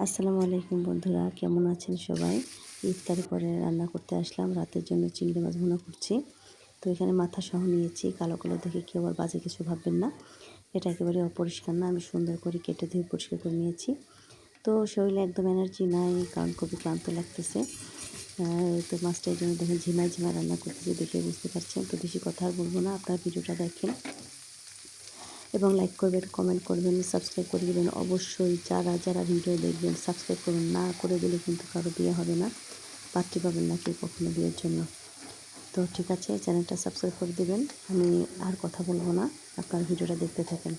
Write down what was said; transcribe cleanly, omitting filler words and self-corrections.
আসসালামু আলাইকুম বন্ধুরা, কেমন আছেন সবাই? ইফতারি করে রান্না করতে আসলাম। রাতের জন্য চিংড়ি মাছ ভুনা করছি। তো এখানে মাথা সহ নিয়েছি। কালো কালো দেখে কেউ আবার বাজে কিছু ভাববেন না। এটা একেবারে অপরিষ্কার না, আমি সুন্দর করে কেটে ধুয়ে পরিষ্কার করে নিয়েছি। তো শরীরে একদম এনার্জি নাই, কারণ খুবই ক্লান্ত লাগতেছে। তো মাছটা এই জন্য দেখেন ঝিমায় ঝিমায় রান্না করতেছি, দেখে বুঝতে পারছেন। তো বেশি কথা আর বলবো না, আপনার ভিডিওটা দেখেন এবং লাইক করবেন, কমেন্ট করবেন, সাবস্ক্রাইব করে দেবেন। অবশ্যই যারা যারা ভিডিও দেখবেন সাবস্ক্রাইব করবেন, না করে দিলে কিন্তু কারো বিয়ে হবে না, পাত্রী পাবেন না কেউ কখনো বিয়ের জন্য। তো ঠিক আছে, চ্যানেলটা সাবস্ক্রাইব করে দেবেন। আমি আর কথা বলবো না, আপনার ভিডিওটা দেখতে থাকেন।